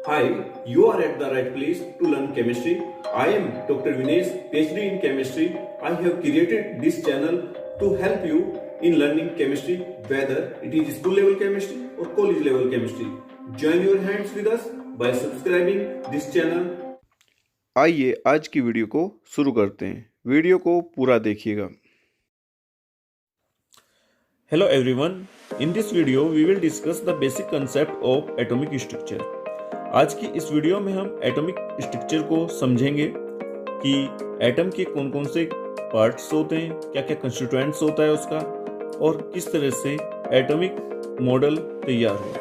Hi, you are at the right place to learn chemistry. I am Dr. Vinesh, PhD in chemistry. I have created this channel to help you in learning chemistry, whether it is school level chemistry or college level chemistry. Join your hands with us by subscribing this channel. आइए आज की video को शुरू करते हैं। Video को पूरा देखिएगा। Hello everyone. In this video we will discuss the basic concept of atomic structure. आज की इस वीडियो में हम एटॉमिक स्ट्रक्चर को समझेंगे कि एटम के कौन कौन से पार्ट्स होते हैं, क्या क्या कंस्टिट्यूएंट्स होता है उसका, और किस तरह से एटॉमिक मॉडल तैयार हुआ।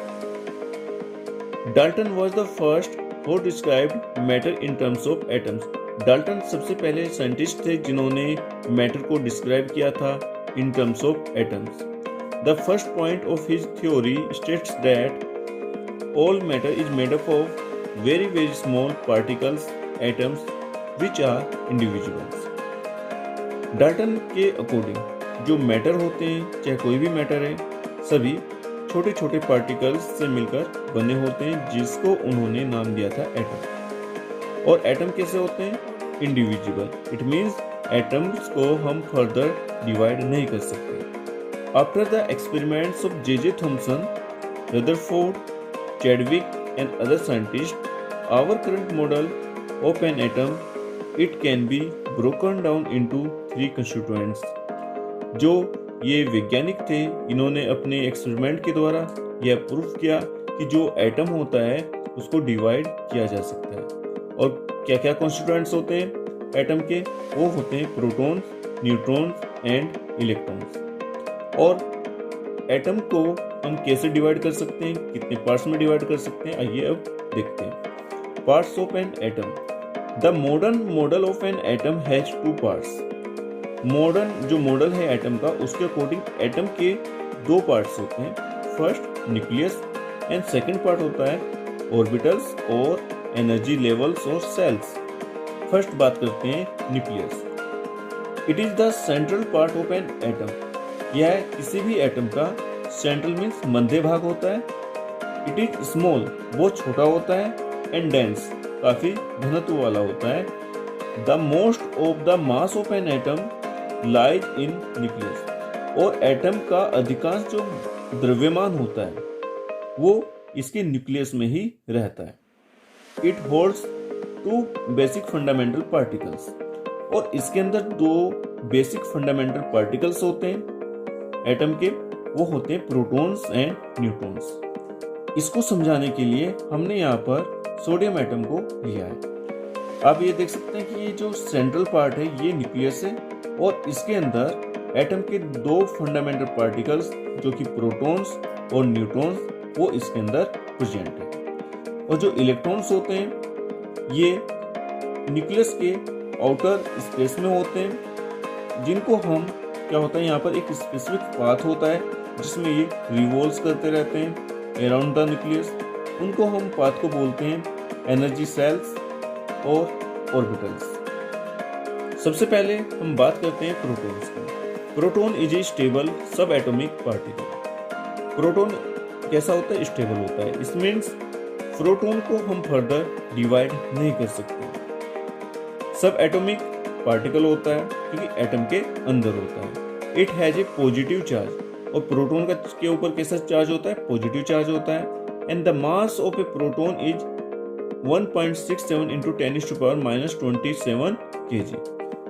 Dalton was the first who described matter in terms of atoms. Dalton सबसे पहले साइंटिस्ट थे जिन्होंने मैटर को डिस्क्राइब किया था in terms of atoms. The first point of his theory states that all matter is made up of very small particles, atoms, which are individuals. Dalton के according जो matter होते हैं, चाहे कोई भी मैटर है, सभी छोटे छोटे पार्टिकल्स से मिलकर बने होते हैं, जिसको उन्होंने नाम दिया था एटम। और एटम कैसे होते हैं? इंडिविजुअल। इट मीन्स एटम्स को हम फर्दर डिवाइड नहीं कर सकते। After the experiments of J Thomson, Rutherford, Chadwick and other scientist, our current model of an atom, it can be broken down into 3 constituents. जो ये वैज्ञानिक थे, इन्होंने अपने एक्सपेरिमेंट के द्वारा यह प्रूफ किया कि जो एटम होता है उसको डिवाइड किया जा सकता है। और क्या क्या कॉन्स्टिट्यूएंट्स होते हैं एटम के? वो होते हैं प्रोटॉन्स, न्यूट्रॉन्स एंड इलेक्ट्रॉन्स। और एटम को हम कैसे डिवाइड कर सकते हैं, कितने पार्ट्स में डिवाइड कर सकते हैं, आइए अब देखते हैं। Parts of an atom. The modern model of an atom has 2 parts. Modern जो मॉडल है एटम का, उसके अकॉर्डिंग एटम के 2 पार्ट्स होते हैं। First nucleus and second part होता है ऑर्बिटल्स और एनर्जी लेवल्स और सेल्स। फर्स्ट बात करते हैं nucleus. It is the central part of an atom. यह किसी भी एटम का सेंट्रल मीन्स मध्य भाग होता है। इट इज स्मॉल, बहुत छोटा होता है, एंड डेंस, काफी घनत्व वाला होता है। The most of the mass of an atom lies in nucleus. और एटम का अधिकांश जो द्रव्यमान होता है वो इसके न्यूक्लियस में ही रहता है। It holds 2 basic fundamental particles. और इसके अंदर 2 बेसिक फंडामेंटल पार्टिकल्स होते हैं एटम के, वो होते हैं प्रोटॉन्स एंड न्यूट्रॉन्स। इसको समझाने के लिए हमने यहाँ पर सोडियम एटम को लिया है। आप ये देख सकते हैं कि ये जो सेंट्रल पार्ट है ये न्यूक्लियस है, और इसके अंदर एटम के 2 फंडामेंटल पार्टिकल्स जो कि प्रोटॉन्स और न्यूट्रॉन्स, वो इसके अंदर प्रेजेंट है। और जो इलेक्ट्रॉन्स होते हैं ये न्यूक्लियस के आउटर स्पेस में होते हैं, जिनको हम क्या होता है यहाँ पर एक स्पेसिफिक पाथ होता है जिसमें ये रिवॉल्व करते रहते हैं अराउंड द न्यूक्लियस। उनको हम पाथ को बोलते हैं एनर्जी सेल्स और ऑर्बिटल्स। सबसे पहले हम बात करते हैं प्रोटॉन्स की। प्रोटॉन इज ए स्टेबल सब एटॉमिक पार्टिकल। प्रोटॉन कैसा होता है? स्टेबल होता है। इस मीन्स प्रोटॉन को हम फर्दर डिवाइड नहीं कर सकते। सब एटॉमिक पार्टिकल होता है क्योंकि एटम के अंदर होता है। It has a positive charge. और प्रोटॉन का के ऊपर कैसा चार्ज होता है? पॉजिटिव चार्ज होता है। And the mass of A proton is 1.67 into 10⁻⁻27 kg।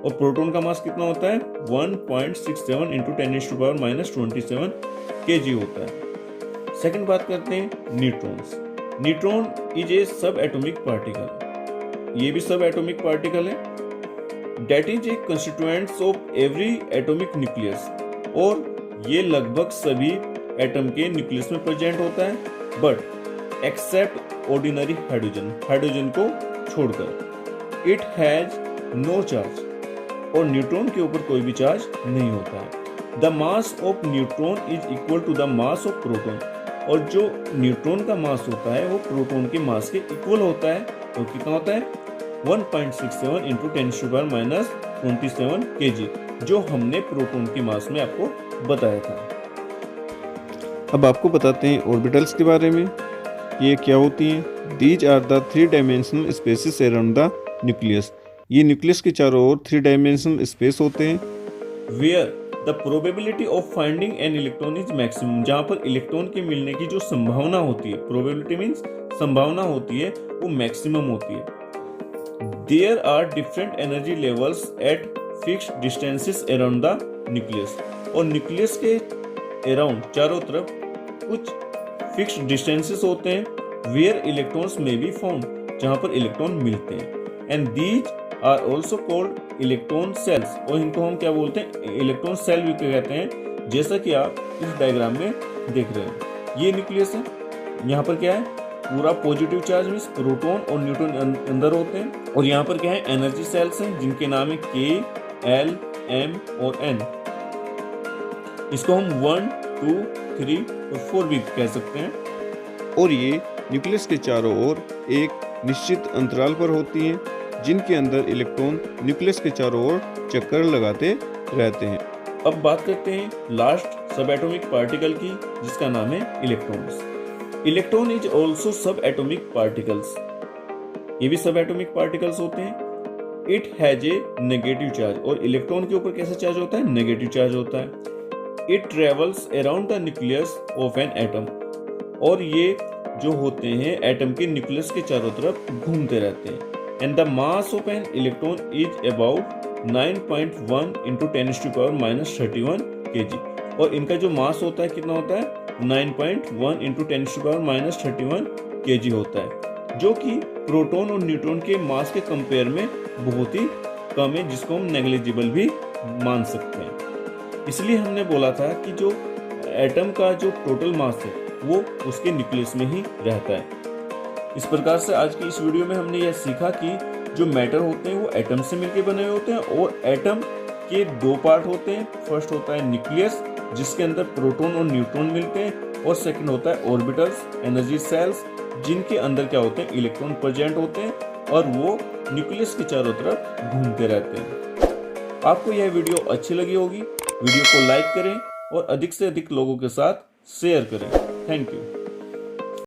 और प्रोटॉन का मास कितना होता है? 1.67 इंटू 10⁻⁻27 kg होता है। सेकेंड बात करते हैं न्यूट्रॉन्स। न्यूट्रॉन इज ए सब एटॉमिक पार्टिकल। ये भी सब एटॉमिक पार्टिकल है। That is a constituents of every atomic nucleus. और ये लगभग सभी एटम के न्यूक्लियस में प्रेजेंट होता है, but except ordinary hydrogen, hydrogen को छोड़कर। It has no charge. और न्यूट्रॉन के ऊपर कोई भी चार्ज नहीं होता है। The mass of neutron is equal to the mass of proton. और जो न्यूट्रॉन का मास होता है वो प्रोटॉन के मास के इक्वल होता है। और कितना होता है? 1.67 इंटू 10⁻⁻27 kg, जो हमने प्रोटॉन के मास में आपको बताया था। अब आपको बताते हैं ऑर्बिटल्स के बारे में। ये क्या होती हैं? These are the 3 dimensional spaces around the nucleus. ये न्यूक्लियस के चारों ओर 3 डायमेंशनल स्पेस होते हैं। Where the probability of finding an electron is maximum, जहाँ पर इलेक्ट्रॉन के मिलने की जो संभावना होती है, प्रोबेबिलिटी मीन्स संभावना होती है, वो मैक्सिमम होती है। There are different energy levels at fixed distances around the nucleus, और न्यूक्लियस के अराउंड चारों तरफ कुछ फिक्स्ड डिस्टेंसेस होते हैं where electrons may be found, जहाँ पर इलेक्ट्रॉन मिलते हैं। And these are also called electron shells, और इनको हम क्या बोलते हैं, इलेक्ट्रॉन सेल भी कहते हैं, जैसा कि आप इस डायग्राम में देख रहे हैं। ये न्यूक्लियस है, यहाँ पर क्या है, पूरा पॉजिटिव चार्ज मीन्स प्रोटॉन और न्यूट्रॉन अंदर होते हैं, और यहाँ पर क्या है, एनर्जी सेल्स हैं जिनके नाम है K, L, M और N। इसको हम 1, 2, 3 और 4 भी कह सकते हैं। और ये न्यूक्लियस के चारों ओर एक निश्चित अंतराल पर होती हैं, जिनके अंदर इलेक्ट्रॉन न्यूक्लियस के चारों ओर चक्कर लगाते रहते हैं। अब बात करते हैं लास्ट सब एटॉमिक पार्टिकल की, जिसका नाम है इलेक्ट्रॉन्स। इलेक्ट्रॉन इज ऑल्सो सब एटॉमिक पार्टिकल्स, ये भी सब एटॉमिक पार्टिकल्स होते हैं। It has a negative charge, और इलेक्ट्रॉन के ऊपर कैसा चार्ज होता है, नेगेटिव चार्ज होता है। It travels around the nucleus of an atom, और ये जो होते हैं एटम के न्यूक्लियस के चारों तरफ घूमते रहते हैं। And the mass of N electron is about 9.1 into 10⁻³ kg, और इनका जो मास होता है कितना होता है, 9.1 इंटू 10⁻³ kg होता है, जो कि प्रोटॉन और न्यूट्रॉन के मास के कंपेयर में बहुत ही कम है, जिसको हम नेग्लिजिबल भी मान सकते हैं। इसलिए हमने बोला था कि जो एटम का जो टोटल मास है वो उसके न्यूक्लियस में ही रहता है। इस प्रकार से आज की इस वीडियो में हमने यह सीखा कि जो मैटर होते हैं वो एटम से मिलकर बने हुए होते हैं, और एटम के 2 पार्ट होते हैं। फर्स्ट होता है न्यूक्लियस, जिसके अंदर प्रोटॉन और न्यूट्रॉन मिलते हैं, और सेकंड होता है ऑर्बिटल्स, एनर्जी सेल्स, जिनके अंदर क्या होते हैं, इलेक्ट्रॉन प्रेजेंट होते हैं, और वो न्यूक्लियस के चारों तरफ घूमते रहते हैं। आपको यह वीडियो अच्छी लगी होगी, वीडियो को लाइक करें और अधिक से अधिक लोगों के साथ शेयर करें। Thank you.